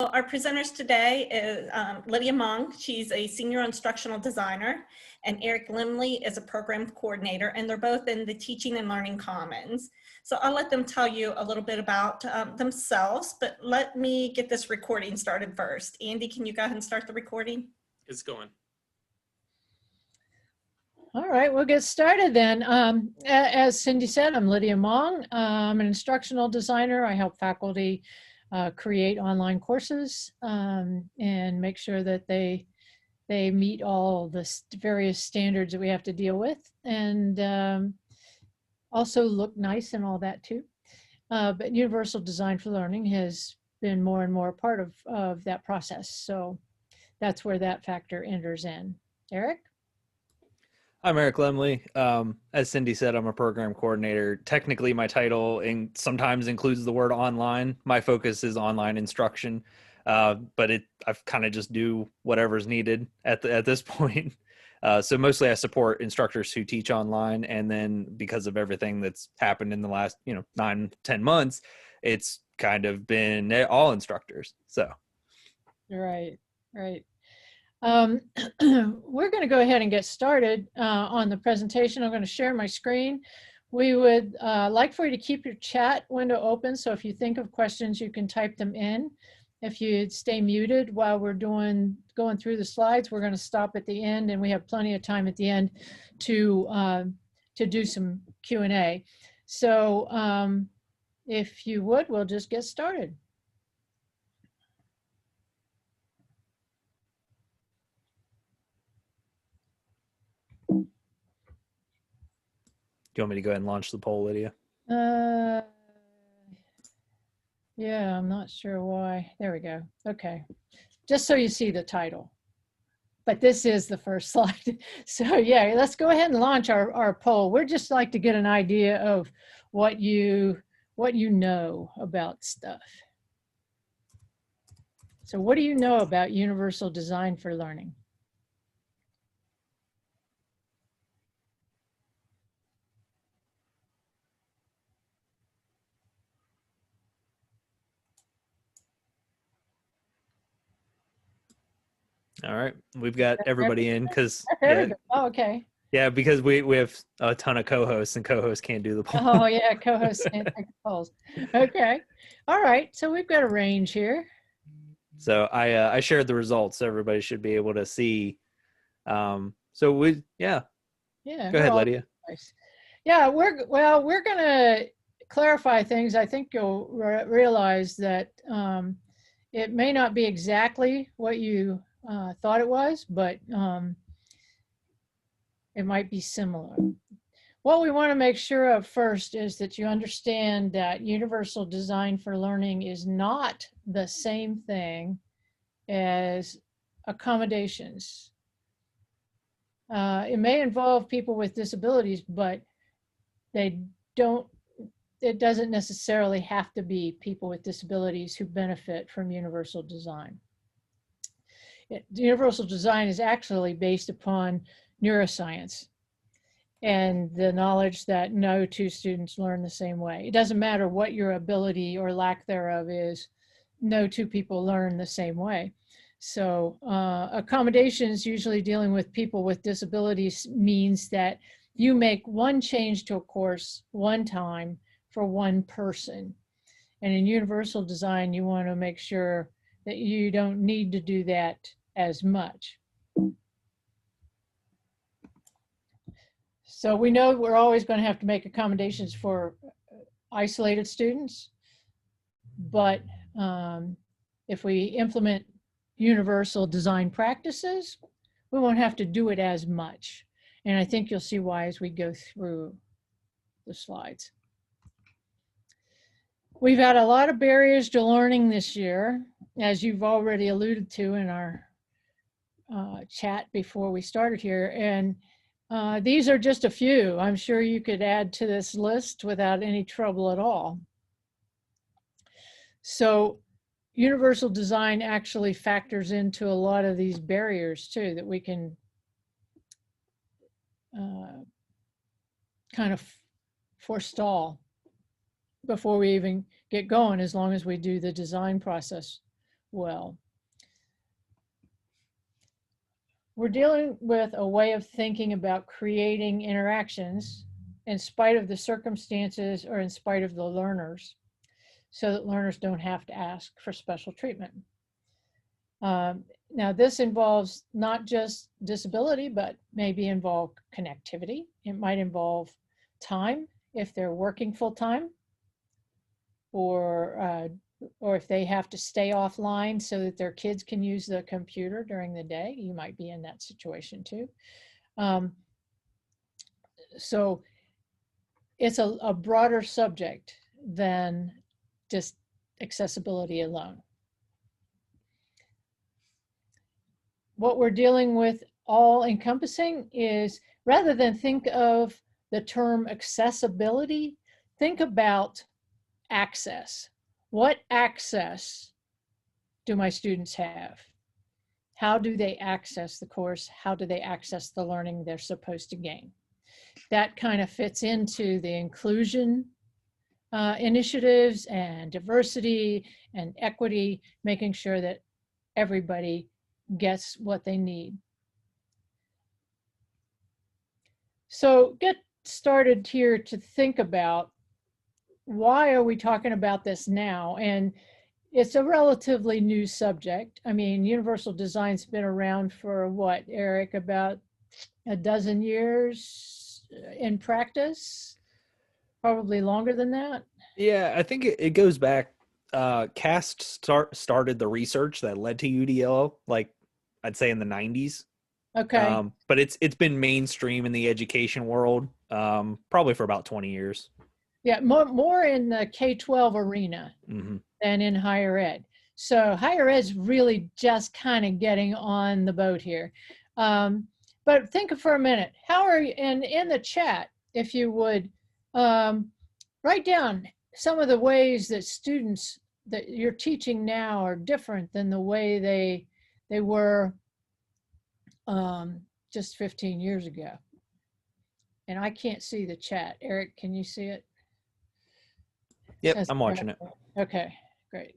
Our presenters today is Lydia Mong. She's a senior instructional designer, and Eric Limley is a program coordinator, and they're both in the Teaching and Learning Commons. So I'll let them tell you a little bit about themselves, but let me get this recording started first. Andy, can you go ahead and start the recording? It's going. All right, we'll get started then. As Cindy said, I'm Lydia Mong. I'm an instructional designer. I help faculty create online courses and make sure that they meet all the various standards that we have to deal with, and also look nice and all that too. But Universal Design for Learning has been more and more a part of that process. So that's where that factor enters in. Eric? I'm Eric Lemley. As Cindy said, I'm a program coordinator. Technically, my title sometimes includes the word online. My focus is online instruction, but I kind of just do whatever's needed at this point. So mostly I support instructors who teach online, and then because of everything that's happened in the last 9-10 months, it's kind of been all instructors. So Right. We're going to go ahead and get started on the presentation. I'm going to share my screen. We would like for you to keep your chat window open, so if you think of questions, you can type them in. If you stay muted while we're going through the slides, we're going to stop at the end, and we have plenty of time at the end to do some Q&A. So if you would, we'll just get started. do you want me to go ahead and launch the poll, Lydia? Yeah, I'm not sure why. There we go. Okay. Just so you see the title. But this is the first slide. So yeah, let's go ahead and launch our poll. We'd just like to get an idea of what you know about stuff. So what do you know about Universal Design for Learning? All right, we've got everybody in because Oh, okay. Yeah, because we have a ton of co-hosts, and co-hosts can't do the poll. Oh yeah, co-hosts can't take the polls. Okay. All right. So we've got a range here. So I shared the results, so everybody should be able to see. So go ahead, Lydia. Nice. Yeah, we're going to clarify things. I think you'll realize that it may not be exactly what you thought it was, but it might be similar. What we want to make sure of first is that you understand that Universal Design for Learning is not the same thing as accommodations. It may involve people with disabilities, but it doesn't necessarily have to be people with disabilities who benefit from universal design. Universal design is actually based upon neuroscience and the knowledge that no two students learn the same way. It doesn't matter what your ability or lack thereof is, no two people learn the same way. So accommodations, usually dealing with people with disabilities, means that you make one change to a course one time for one person. And in universal design, you want to make sure that you don't need to do that as much. So we know we're always going to have to make accommodations for isolated students, but if we implement universal design practices, we won't have to do it as much. And I think you'll see why as we go through the slides. We've had a lot of barriers to learning this year, as you've already alluded to in our chat before we started here. And these are just a few. I'm sure you could add to this list without any trouble at all. So universal design actually factors into a lot of these barriers too, that we can kind of forestall before we even get going, as long as we do the design process well. We're dealing with a way of thinking about creating interactions in spite of the circumstances or in spite of the learners, so that learners don't have to ask for special treatment. Now, this involves not just disability, but maybe involve connectivity. It might involve time if they're working full time, or if they have to stay offline so that their kids can use the computer during the day. You might be in that situation too. So it's a broader subject than just accessibility alone. What we're dealing with all encompassing is, rather than think of the term accessibility, think about access. What access do my students have? How do they access the course? How do they access the learning they're supposed to gain? That kind of fits into the inclusion initiatives and diversity and equity, making sure that everybody gets what they need. So get started here to think about, why are we talking about this now? And it's a relatively new subject. I mean, universal design's been around for what, Eric, about a dozen years in practice? Probably longer than that. Yeah, I think it goes back. CAST started the research that led to UDL, like I'd say in the 90s. Okay. But it's been mainstream in the education world probably for about 20 years. Yeah, more in the K-12 arena than in higher ed. So higher ed's really just kind of getting on the boat here. But think for a minute, how are you, and in the chat, if you would, write down some of the ways that students that you're teaching now are different than the way they were just 15 years ago. And I can't see the chat. Eric, can you see it? Yep, I'm watching it. Okay, great.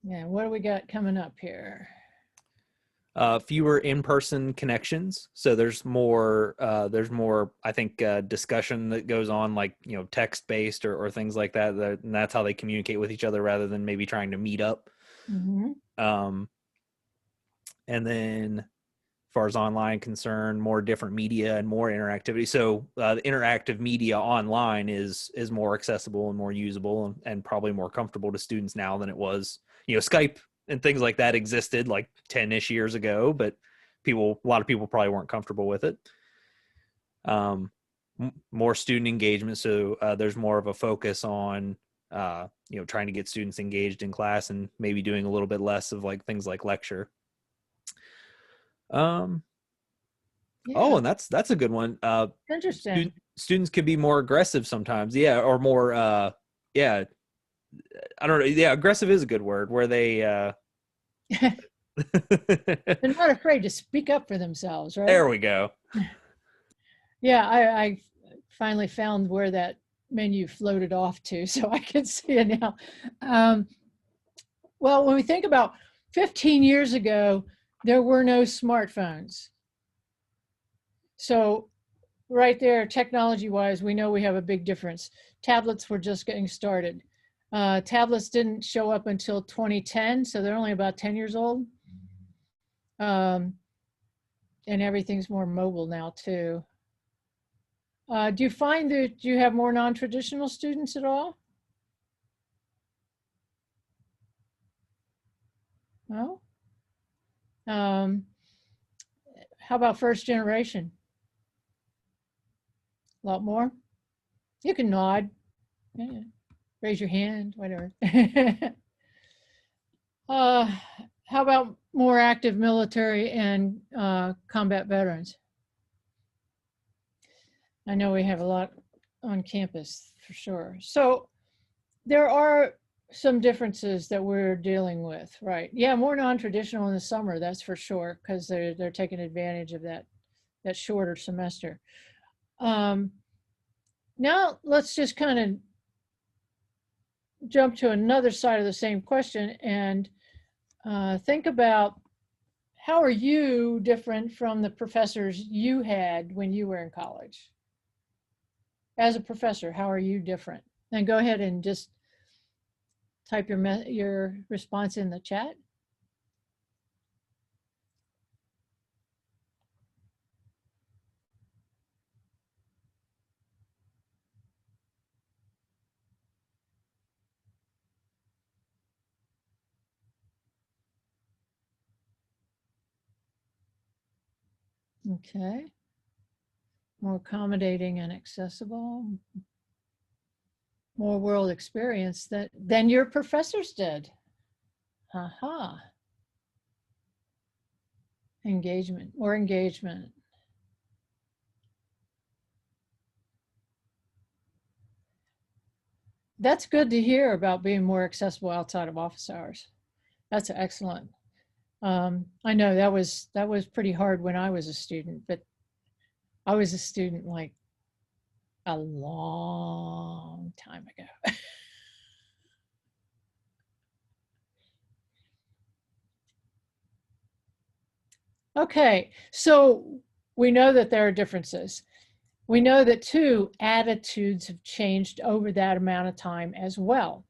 Yeah, what do we got coming up here? Fewer in-person connections, so there's more I think discussion that goes on, like, you know, text-based or things like that, and that's how they communicate with each other rather than maybe trying to meet up. And then as far as online concerned, more different media and more interactivity. So the interactive media online is more accessible and more usable and probably more comfortable to students now than it was. You know, Skype and things like that existed like 10-ish years ago, but a lot of people probably weren't comfortable with it. More student engagement. So there's more of a focus on, you know, trying to get students engaged in class and maybe doing a little bit less of like things like lecture. Yeah. Oh, and that's a good one. Interesting. Students can be more aggressive sometimes. Yeah. Or more, yeah. I don't know. Yeah. Aggressive is a good word, where they, they're not afraid to speak up for themselves, right? There we go. Yeah. I finally found where that menu floated off to, so I can see it now. Well, when we think about 15 years ago, there were no smartphones. So right there, technology-wise, we know we have a big difference. Tablets were just getting started. Tablets didn't show up until 2010, so they're only about 10 years old. And everything's more mobile now too. Do you find that you have more non-traditional students at all? No? How about first generation? A lot more? You can nod, yeah. Raise your hand, whatever. How about more active military and combat veterans? I know we have a lot on campus for sure. So there are some differences that we're dealing with, right? Yeah, more non-traditional in the summer, that's for sure, because they're taking advantage of that shorter semester. Now let's just kind of jump to another side of the same question and think about, how are you different from the professors you had when you were in college? As a professor, how are you different? And go ahead and just type your response in the chat. Okay. More accommodating and accessible. More world experience than your professors did. Aha. Engagement, more engagement. That's good to hear about being more accessible outside of office hours. That's excellent. I know that was pretty hard when I was a student, but I was a student like a long time ago. Okay, so we know that there are differences. We know that too, attitudes have changed over that amount of time as well.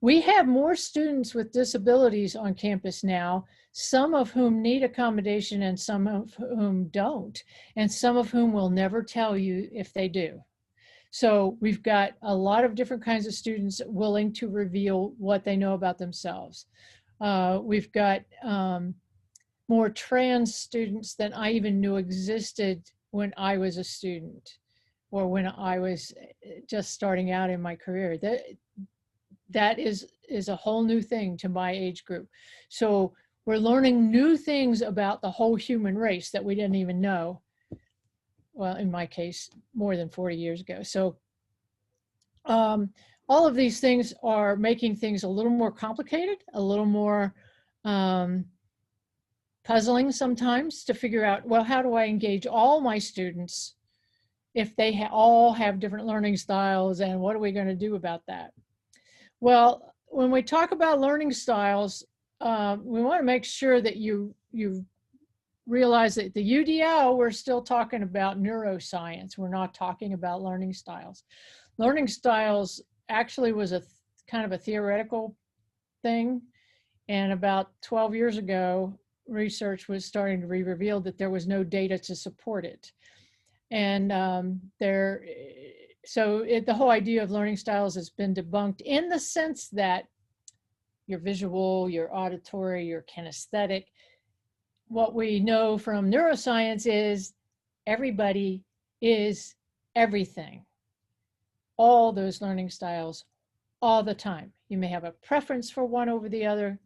We have more students with disabilities on campus now, some of whom need accommodation and some of whom don't, and some of whom will never tell you if they do. So we've got a lot of different kinds of students willing to reveal what they know about themselves. We've got more trans students than I even knew existed when I was a student or when I was just starting out in my career. That is a whole new thing to my age group. So we're learning new things about the whole human race that we didn't even know. Well, in my case, more than 40 years ago. So all of these things are making things a little more complicated, a little more puzzling sometimes to figure out, well, how do I engage all my students if they all have different learning styles, and what are we going to do about that? Well, when we talk about learning styles, we want to make sure that you realize that the UDL, we're still talking about neuroscience. We're not talking about learning styles. Learning styles actually was a kind of a theoretical thing. And about 12 years ago, research was starting to be revealed that there was no data to support it. And the whole idea of learning styles has been debunked in the sense that your visual, your auditory, your kinesthetic. What we know from neuroscience is everybody is everything. All those learning styles, all the time. You may have a preference for one over the other,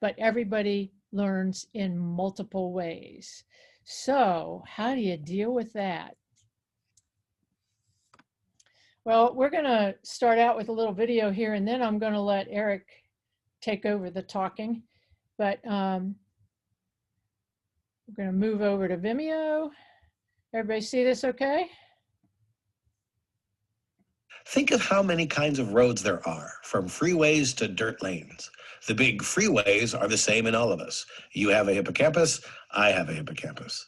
but everybody learns in multiple ways. So how do you deal with that? Well, we're going to start out with a little video here, and then I'm going to let Eric take over the talking. But we're going to move over to Vimeo. Everybody see this okay? Think of how many kinds of roads there are, from freeways to dirt lanes. The big freeways are the same in all of us. You have a hippocampus, I have a hippocampus.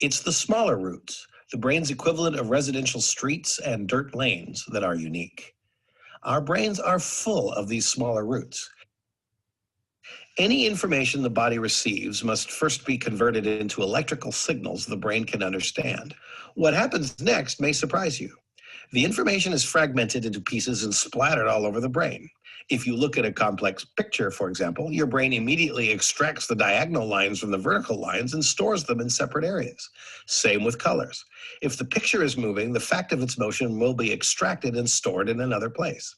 It's the smaller routes, the brain's equivalent of residential streets and dirt lanes, that are unique. Our brains are full of these smaller routes. Any information the body receives must first be converted into electrical signals the brain can understand. What happens next may surprise you. The information is fragmented into pieces and splattered all over the brain. If you look at a complex picture, for example, your brain immediately extracts the diagonal lines from the vertical lines and stores them in separate areas. Same with colors. If the picture is moving, the fact of its motion will be extracted and stored in another place.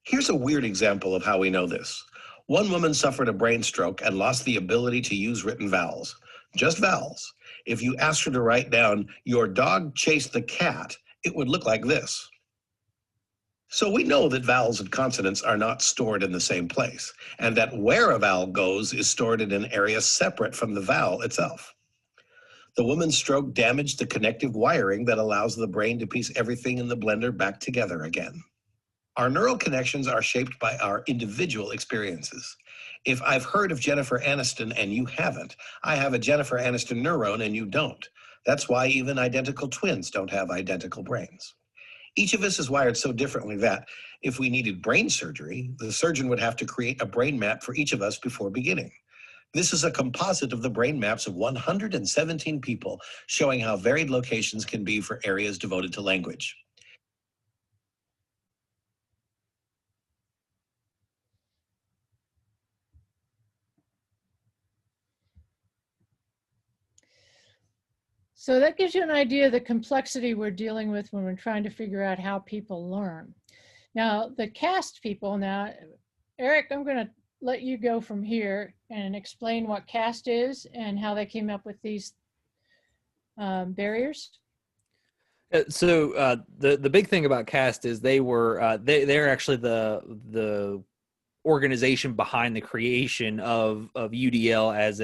Here's a weird example of how we know this. One woman suffered a brain stroke and lost the ability to use written vowels. Just vowels. If you asked her to write down, "Your dog chased the cat," it would look like this. So we know that vowels and consonants are not stored in the same place, and that where a vowel goes is stored in an area separate from the vowel itself. The woman's stroke damaged the connective wiring that allows the brain to piece everything in the blender back together again. Our neural connections are shaped by our individual experiences. If I've heard of Jennifer Aniston and you haven't, I have a Jennifer Aniston neuron and you don't. That's why even identical twins don't have identical brains. Each of us is wired so differently that if we needed brain surgery, the surgeon would have to create a brain map for each of us before beginning. This is a composite of the brain maps of 117 people, showing how varied locations can be for areas devoted to language. So that gives you an idea of the complexity we're dealing with when we're trying to figure out how people learn. Now, the CAST people, now, Eric, I'm going to let you go from here and explain what CAST is and how they came up with these barriers. So the big thing about CAST is they're actually the organization behind the creation of UDL as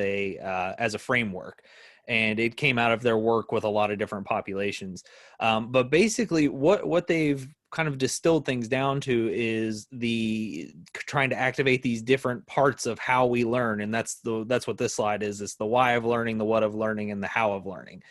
a framework, and it came out of their work with a lot of different populations. But basically, what they've kind of distilled things down to is the trying to activate these different parts of how we learn, and that's what this slide is. It's the why of learning, the what of learning, and the how of learning.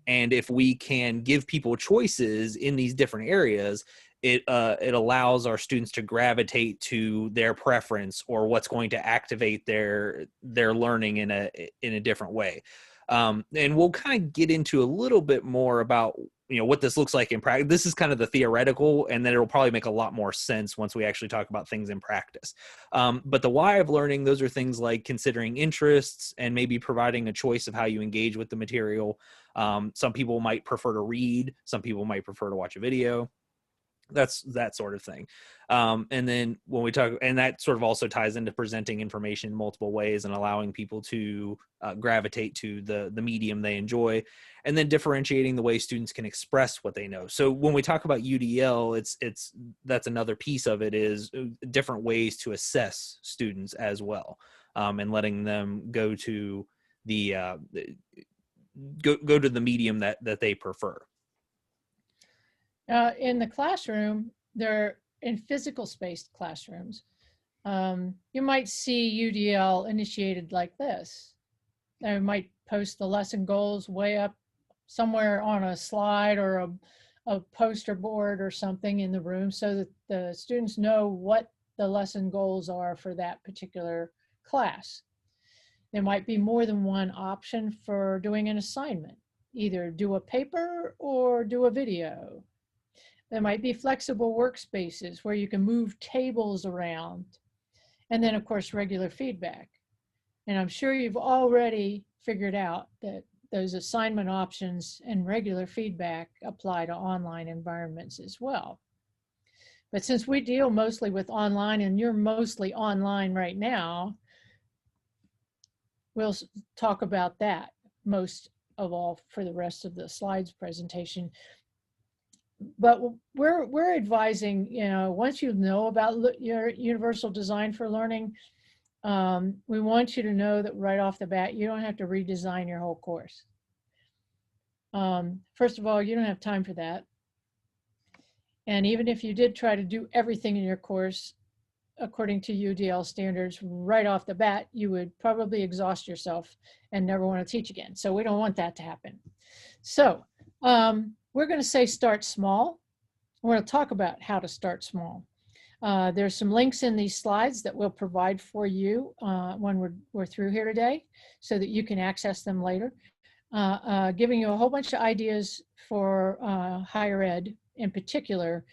And if we can give people choices in these different areas, it allows our students to gravitate to their preference or what's going to activate their learning in a different way. And we'll kind of get into a little bit more about what this looks like in practice. This is kind of the theoretical, and then it'll probably make a lot more sense once we actually talk about things in practice. But the why of learning, those are things like considering interests and maybe providing a choice of how you engage with the material. Some people might prefer to read, some people might prefer to watch a video. That's that sort of thing. And then when we talk, and that sort of also ties into presenting information in multiple ways and allowing people to gravitate to the medium they enjoy, and then differentiating the way students can express what they know. So when we talk about UDL, that's another piece of it, is different ways to assess students as well, and letting them go to the go to the medium that they prefer. In the classroom, they're in physical spaced classrooms. You might see UDL initiated like this. They might post the lesson goals way up somewhere on a slide or a poster board or something in the room so that the students know what the lesson goals are for that particular class. There might be more than one option for doing an assignment, either do a paper or do a video. There might be flexible workspaces where you can move tables around. And then, of course, regular feedback. And I'm sure you've already figured out that those assignment options and regular feedback apply to online environments as well. But since we deal mostly with online, and you're mostly online right now, we'll talk about that most of all for the rest of the slides presentation. But we're advising, once you know about your universal design for learning, we want you to know that right off the bat, you don't have to redesign your whole course. First of all, you don't have time for that. And even if you did try to do everything in your course according to UDL standards right off the bat, you would probably exhaust yourself and never want to teach again. So we don't want that to happen. So we're going to say start small. We're going to talk about how to start small. There's some links in these slides that we'll provide for you when we're through here today so that you can access them later, giving you a whole bunch of ideas for higher ed in particular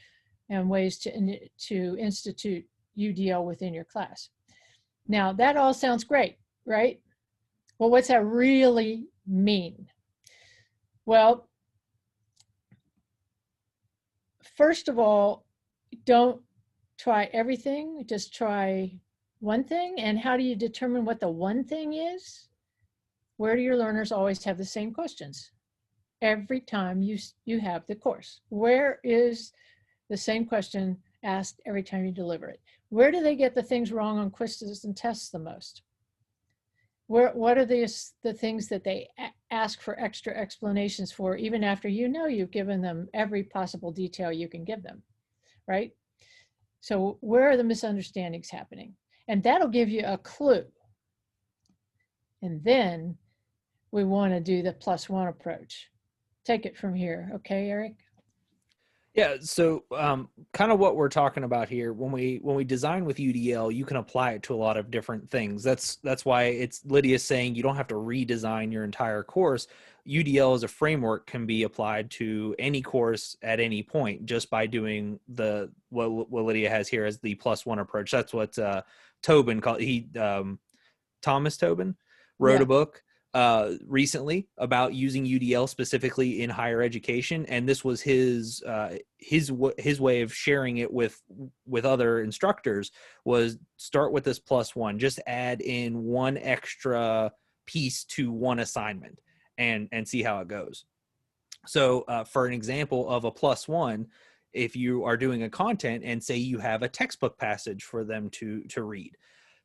and ways to institute UDL within your class. Now, that all sounds great, right? Well, what's that really mean? Well, first of all, don't try everything, just try one thing. And how do you determine what the one thing is? Where do your learners always have the same questions? Every time you have the course, where is the same question asked every time you deliver it? Where do they get the things wrong on quizzes and tests the most? What are the things that they ask for extra explanations for, even after you know you've given them every possible detail you can give them, right? So where are the misunderstandings happening? And that'll give you a clue. And then we want to do the +1 approach. Take it from here. Okay, Eric? Yeah, so kind of what we're talking about here, when we design with UDL, you can apply it to a lot of different things. That's why Lydia's saying you don't have to redesign your entire course. UDL as a framework can be applied to any course at any point just by doing what Lydia has here as the +1 approach. That's what Tobin called. Thomas Tobin wrote a book recently about using UDL specifically in higher education, and this was his way of sharing it with other instructors, was start with this +1, just add in one extra piece to one assignment and see how it goes. So for an example of a +1, if you are doing a content and say you have a textbook passage for them to read,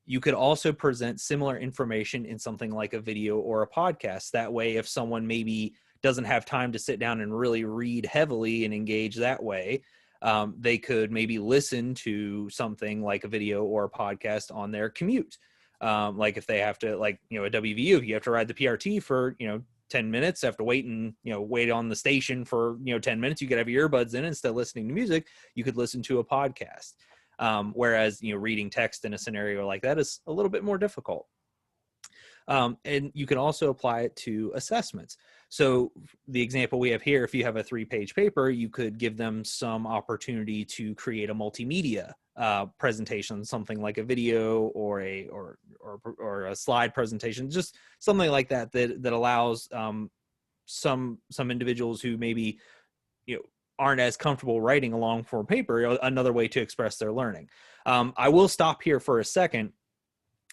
you could also present similar information in something like a video or a podcast. That way, if someone maybe doesn't have time to sit down and really read heavily and engage that way, they could maybe listen to something like a video or a podcast on their commute. Like if they have to, like, a WVU, if you have to ride the PRT for, 10 minutes, have to wait on the station for, 10 minutes, you could have your earbuds in instead of listening to music, you could listen to a podcast. Whereas, reading text in a scenario like that is a little bit more difficult. And you can also apply it to assessments. So the example we have here, if you have a 3-page paper, you could give them some opportunity to create a multimedia presentation, something like a video or a slide presentation, just something like that allows some individuals who maybe aren't as comfortable writing a long form paper, another way to express their learning. I will stop here for a second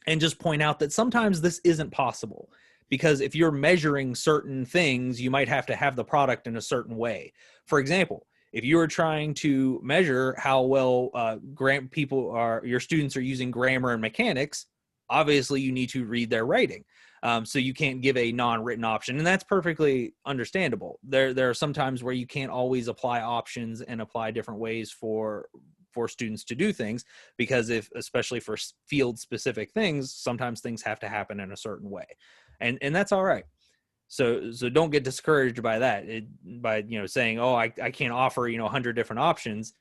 and just point out that sometimes this isn't possible, because if you're measuring certain things, you might have to have the product in a certain way. For example, if you are trying to measure how well your students are using grammar and mechanics, obviously you need to read their writing. So you can't give a non-written option, and that's perfectly understandable. There are some times where you can't always apply options and apply different ways for students to do things, because especially for field specific things, sometimes things have to happen in a certain way, and that's all right. So don't get discouraged by that, by saying, oh, I can't offer 100 different options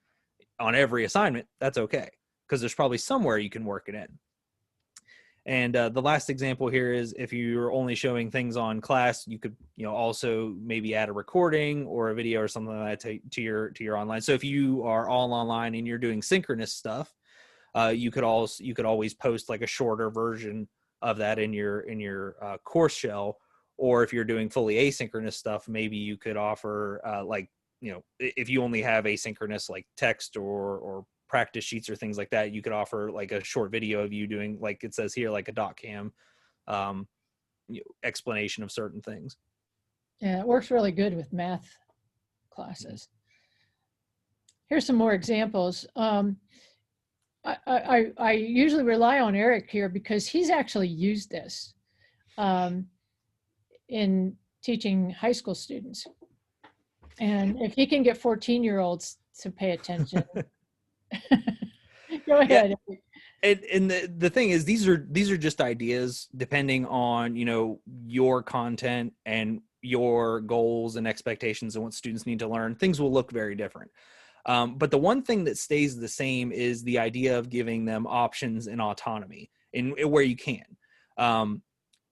on every assignment. That's okay, because there's probably somewhere you can work it in. And the last example here is if you're only showing things on class, you could also maybe add a recording or a video or something like that to your online. So if you are all online and you're doing synchronous stuff, you could always post like a shorter version of that in your course shell. Or if you're doing fully asynchronous stuff, maybe you could offer if you only have asynchronous like text or practice sheets or things like that, you could offer like a short video of you doing, like it says here, like a .cam explanation of certain things. Yeah, it works really good with math classes. Here's some more examples. I usually rely on Eric here because he's actually used this in teaching high school students. And if he can get 14-year-olds to pay attention, go ahead. Yeah. And the thing is, these are just ideas depending on your content and your goals and expectations and what students need to learn. Things will look very different. But the one thing that stays the same is the idea of giving them options and autonomy in where you can.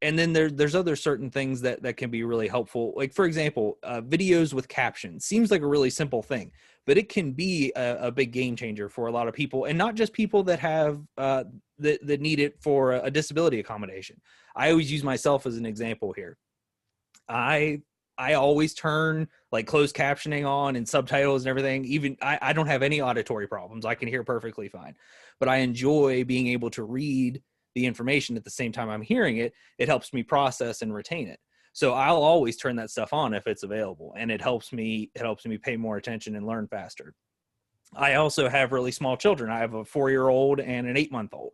And then there's other certain things that can be really helpful. Like, for example, videos with captions seems like a really simple thing, but it can be a big game changer for a lot of people, and not just people that have that need it for a disability accommodation. I always use myself as an example here. I always turn like closed captioning on and subtitles and everything. Even I don't have any auditory problems. I can hear perfectly fine, but I enjoy being able to read the information at the same time I'm hearing it. It helps me process and retain it. So I'll always turn that stuff on if it's available, and it helps me pay more attention and learn faster. I also have really small children. I have a 4-year-old and an 8-month-old.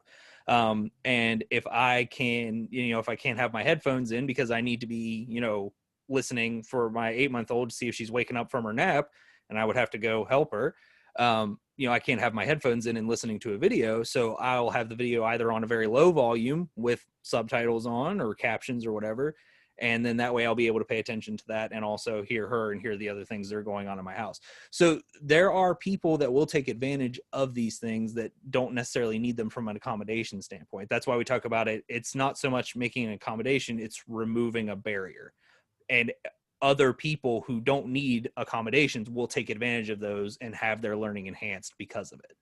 And if I can, if I can't have my headphones in because I need to be, listening for my 8-month-old to see if she's waking up from her nap, and I would have to go help her. I can't have my headphones in and listening to a video. So I'll have the video either on a very low volume with subtitles on or captions or whatever. And then that way I'll be able to pay attention to that and also hear her and hear the other things that are going on in my house. So there are people that will take advantage of these things that don't necessarily need them from an accommodation standpoint. That's why we talk about it. It's not so much making an accommodation, it's removing a barrier. And other people who don't need accommodations will take advantage of those and have their learning enhanced because of it.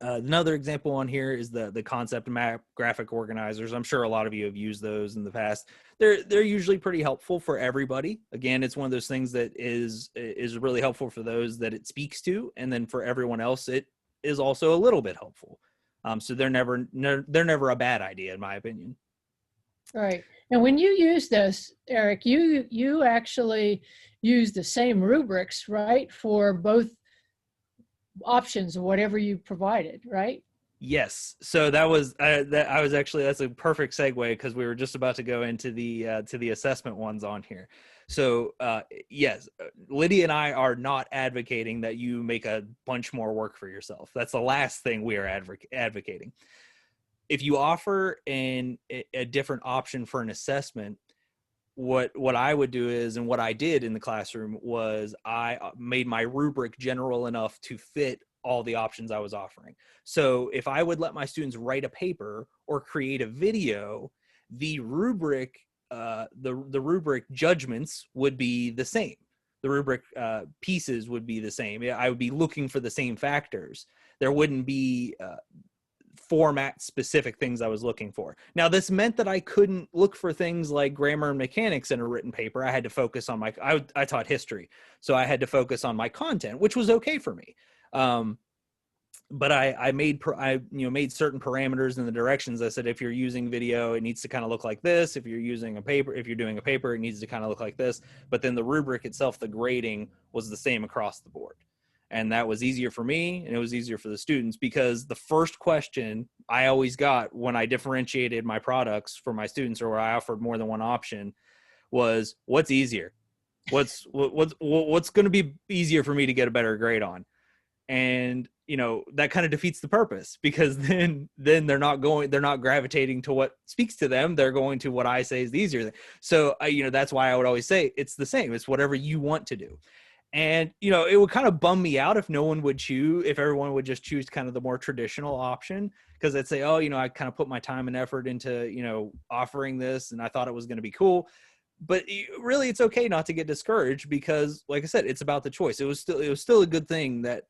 Another example on here is the concept map graphic organizers. I'm sure a lot of you have used those in the past. They're usually pretty helpful for everybody. Again, it's one of those things that is really helpful for those that it speaks to, and then for everyone else, it is also a little bit helpful. So they're never a bad idea, in my opinion. Right. And when you use this, Eric, you actually use the same rubrics, right, for both options of whatever you provided, right? Yes. So that's a perfect segue because we were just about to go into the assessment ones on here. So yes, Lydia and I are not advocating that you make a bunch more work for yourself. That's the last thing we are advocating. If you offer a different option for an assessment, what I would do is, and what I did in the classroom was I made my rubric general enough to fit all the options I was offering. So if I would let my students write a paper or create a video, the rubric rubric judgments would be the same. The rubric pieces would be the same. I would be looking for the same factors. There wouldn't be format specific things I was looking for. Now, this meant that I couldn't look for things like grammar and mechanics in a written paper. I had to focus on I taught history, so I had to focus on my content, which was okay for me. But I made certain parameters in the directions. I said, if you're using video, it needs to kind of look like this. If you're doing a paper, it needs to kind of look like this. But then the rubric itself, the grading was the same across the board. And that was easier for me, and it was easier for the students, because the first question I always got when I differentiated my products for my students, or where I offered more than one option, was, what's easier? What's going to be easier for me to get a better grade on? And that kind of defeats the purpose, because then they're not gravitating to what speaks to them. They're going to what I say is the easier thing. So that's why I would always say it's the same. It's whatever you want to do. And, it would kind of bum me out if everyone would just choose kind of the more traditional option, because they'd say, oh, I kind of put my time and effort into, offering this, and I thought it was going to be cool. But really, it's okay not to get discouraged, because, like I said, it's about the choice. It was still a good thing that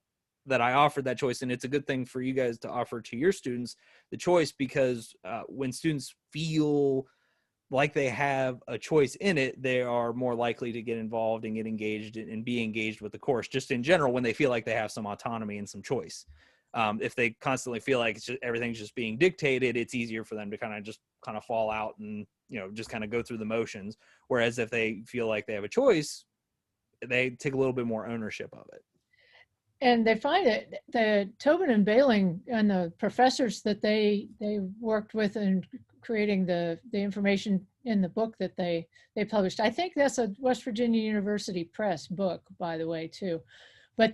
I offered that choice. And it's a good thing for you guys to offer to your students the choice, because when students feel like they have a choice in it, they are more likely to get involved and get engaged and be engaged with the course, just in general, when they feel like they have some autonomy and some choice. If they constantly feel like everything's just being dictated, it's easier for them to kind of fall out and, just kind of go through the motions. Whereas if they feel like they have a choice, they take a little bit more ownership of it. And they find that the Tobin and Bailing and the professors that they worked with in creating the information in the book that they published. I think that's a West Virginia University Press book, by the way, too. But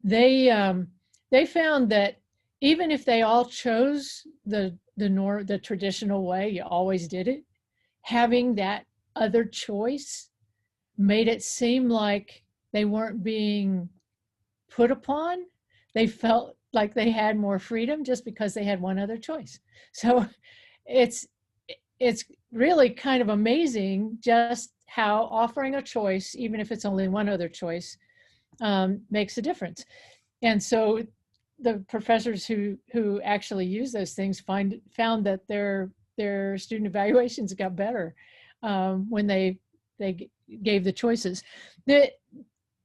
they found that even if they all chose the traditional way, you always did it, having that other choice made it seem like they weren't being put upon. They felt like they had more freedom just because they had one other choice. So it's really kind of amazing just how offering a choice, even if it's only one other choice, makes a difference. And so the professors who actually use those things found that their student evaluations got better when they gave the choices.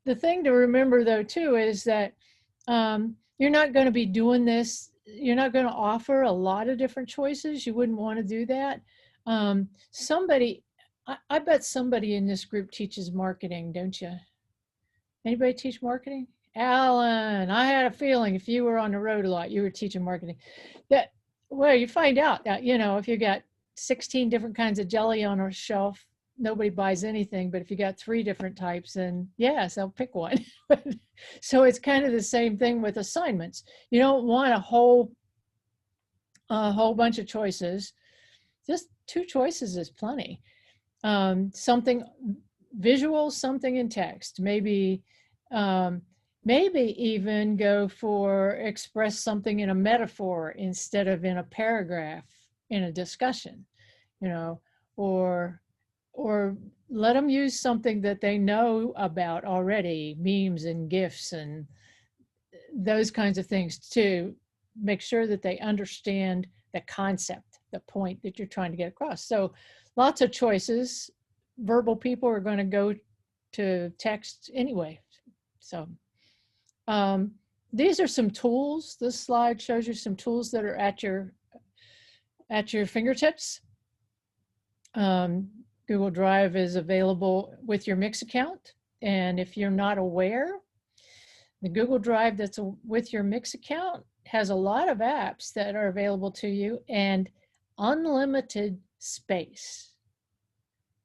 The thing to remember, though, too, is that you're not going to be doing this. You're not going to offer a lot of different choices. You wouldn't want to do that. I bet somebody in this group teaches marketing, don't you? Anybody teach marketing? Alan, I had a feeling if you were on the road a lot, you were teaching marketing. That, well, you find out that, you know, if you got 16 different kinds of jelly on a shelf, nobody buys anything. But if you got 3 different types, then yes, I'll pick one. So it's kind of the same thing with assignments. You don't want a whole bunch of choices. Just 2 choices is plenty. Something visual, something in text. Maybe even go for express something in a metaphor instead of in a paragraph in a discussion, you know, or let them use something that they know about already, memes and GIFs and those kinds of things, to make sure that they understand the concept, the point that you're trying to get across. So lots of choices. Verbal people are going to go to text anyway. So these are some tools. This slide shows you some tools that are at your fingertips. Google Drive is available with your Mix account. And if you're not aware, the Google Drive that's with your Mix account has a lot of apps that are available to you and unlimited space.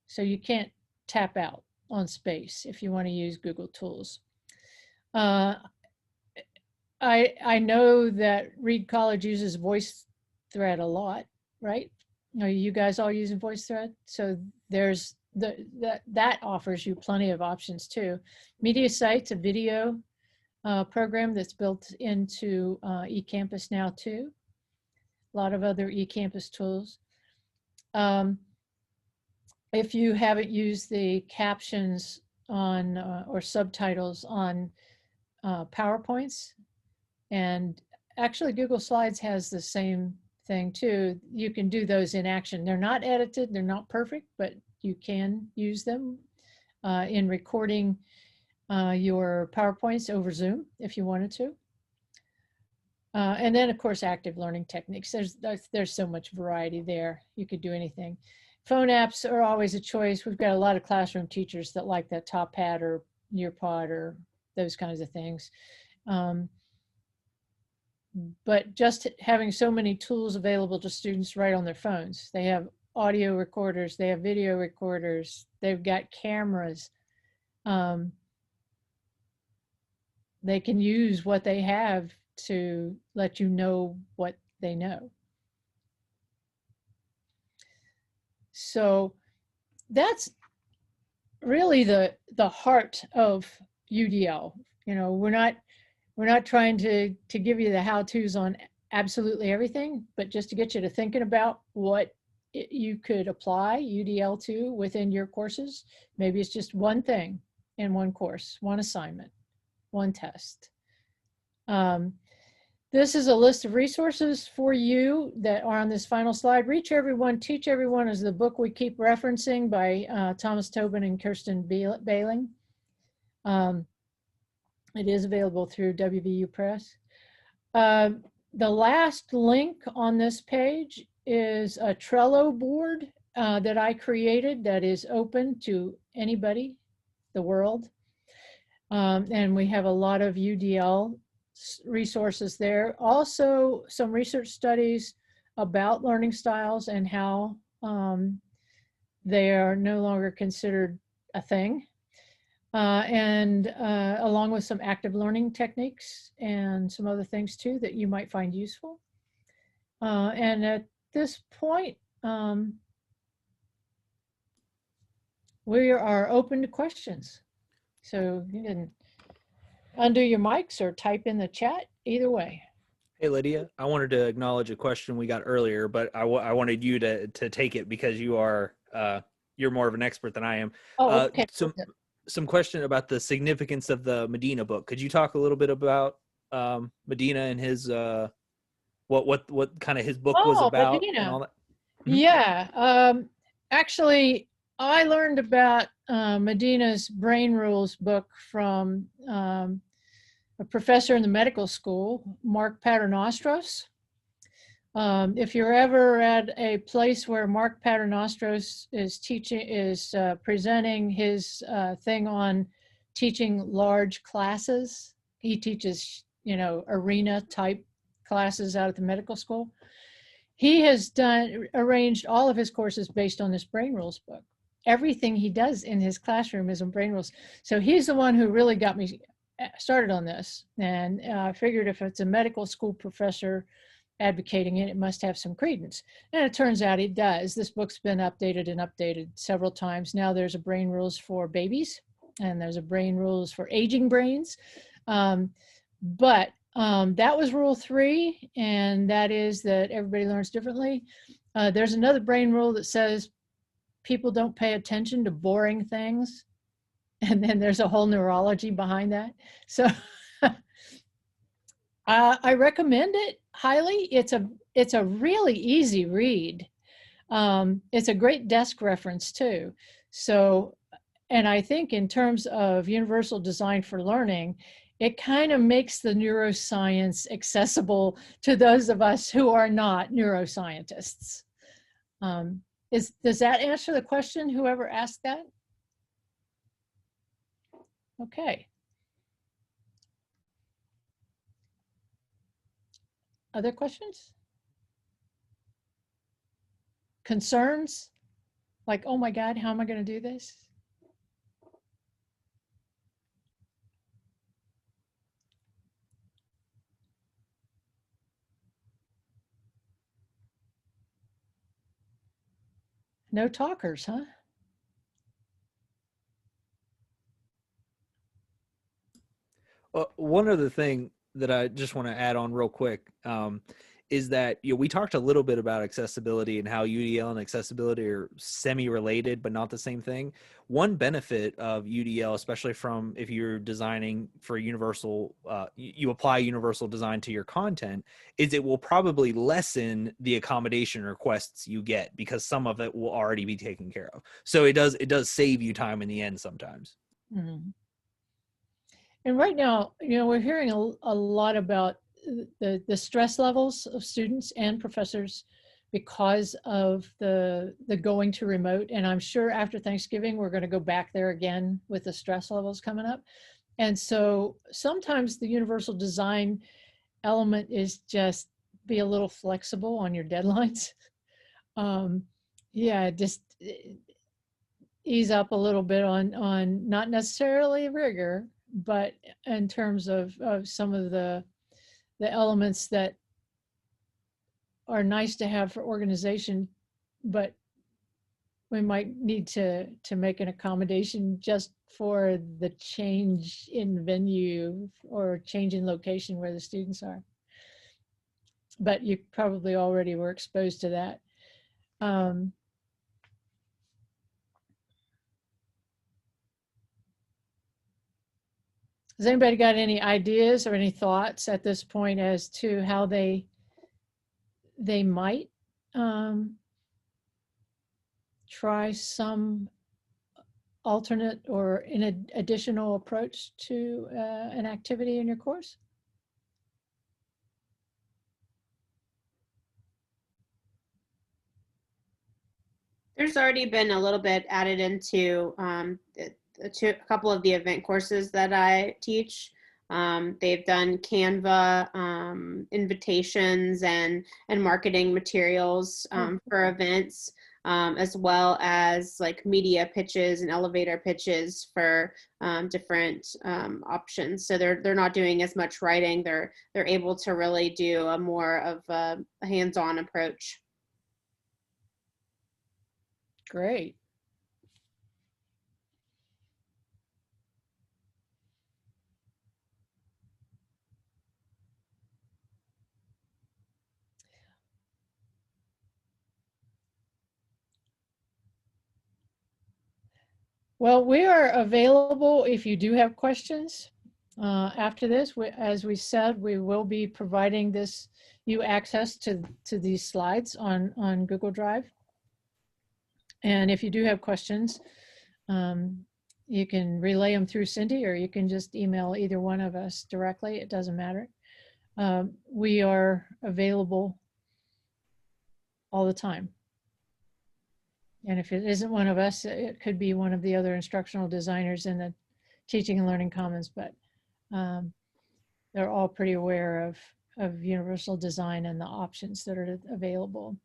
So you can't tap out on space if you want to use Google Tools. I know that Reed College uses VoiceThread a lot, right? Are you guys all using VoiceThread? So there's that offers you plenty of options too. MediaSite's a video program that's built into eCampus now too. A lot of other eCampus tools. If you haven't used the captions on or subtitles on PowerPoints, and actually Google Slides has the same thing too. You can do those in action. They're not edited, they're not perfect, but you can use them in recording your PowerPoints over Zoom if you wanted to. And then of course, active learning techniques. There's so much variety there. You could do anything. Phone apps are always a choice. We've got a lot of classroom teachers that like that Top Hat or Nearpod or those kinds of things. But just having so many tools available to students right on their phones. They have audio recorders, they have video recorders, they've got cameras. They can use what they have to let you know what they know. So that's really the heart of UDL. You know, we're not trying to give you the how-tos on absolutely everything, but just to get you to thinking about what you could apply UDL to within your courses. Maybe it's just one thing in one course, one assignment, one test. This is a list of resources for you that are on this final slide. Reach Everyone, Teach Everyone is the book we keep referencing by Thomas Tobin and Kirsten Bailing. It is available through WVU Press. The last link on this page is a Trello board that I created that is open to anybody, the world. And we have a lot of UDL resources there. Also, some research studies about learning styles and how they are no longer considered a thing. And along with some active learning techniques and some other things too that you might find useful. And at this point, we are open to questions. So you can undo your mics or type in the chat, either way. Hey, Lydia, I wanted to acknowledge a question we got earlier, but I wanted you to take it because you are, you're more of an expert than I am. Oh, okay. Some question about the significance of the Medina book. Could you talk a little bit about Medina and his what kind of his book was about Medina. and all that? Mm-hmm. Yeah, actually, I learned about Medina's Brain Rules book from a professor in the medical school, Mark Paternostros. If you're ever at a place where Mark Paternostros is presenting his thing on teaching large classes. He teaches, arena type classes out at the medical school. He has arranged all of his courses based on this Brain Rules book. Everything he does in his classroom is on Brain Rules. So he's the one who really got me started on this, and figured if it's a medical school professor advocating it, it must have some credence. And it turns out it does. This book's been updated and updated several times. Now there's a Brain Rules for babies, and there's a Brain Rules for aging brains. But that was rule 3, and that is that everybody learns differently. There's another brain rule that says people don't pay attention to boring things. And then there's a whole neurology behind that. So I recommend it highly. It's a really easy read. It's a great desk reference too. So, and I think in terms of universal design for learning, it kind of makes the neuroscience accessible to those of us who are not neuroscientists. Does that answer the question, whoever asked that? Okay. Other questions? Concerns? Like, oh my God, how am I going to do this? No talkers, huh? One other thing that I just want to add on real quick is that we talked a little bit about accessibility and how UDL and accessibility are semi-related, but not the same thing. One benefit of UDL, especially from if you're designing for universal, you apply universal design to your content, is it will probably lessen the accommodation requests you get because some of it will already be taken care of. So it does save you time in the end sometimes. Mm-hmm. And right now, we're hearing a lot about the stress levels of students and professors because of the going to remote. And I'm sure after Thanksgiving, we're going to go back there again with the stress levels coming up. And so sometimes the universal design element is just be a little flexible on your deadlines. Just ease up a little bit on not necessarily rigor, but in terms of some of the elements that are nice to have for organization, but we might need to make an accommodation just for the change in venue or change in location where the students are. But you probably already were exposed to that. Has anybody got any ideas or any thoughts at this point as to how they might try some alternate or an additional approach to an activity in your course? There's already been a little bit added into a couple of the event courses that I teach. They've done Canva invitations and marketing materials for events, as well as like media pitches and elevator pitches for different options. So they're not doing as much writing. They're able to really do a more of a hands-on approach. Great. Well, we are available if you do have questions. After this, as we said, we will be providing you access to these slides on Google Drive. And if you do have questions, you can relay them through Cindy, or you can just email either one of us directly. It doesn't matter. We are available all the time. And if it isn't one of us, it could be one of the other instructional designers in the Teaching and Learning Commons, but they're all pretty aware of universal design and the options that are available.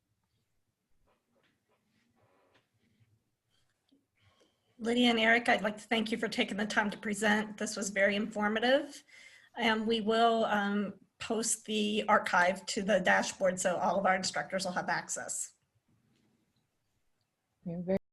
Lydia and Eric, I'd like to thank you for taking the time to present. This was very informative. And we will post the archive to the dashboard so all of our instructors will have access. You're very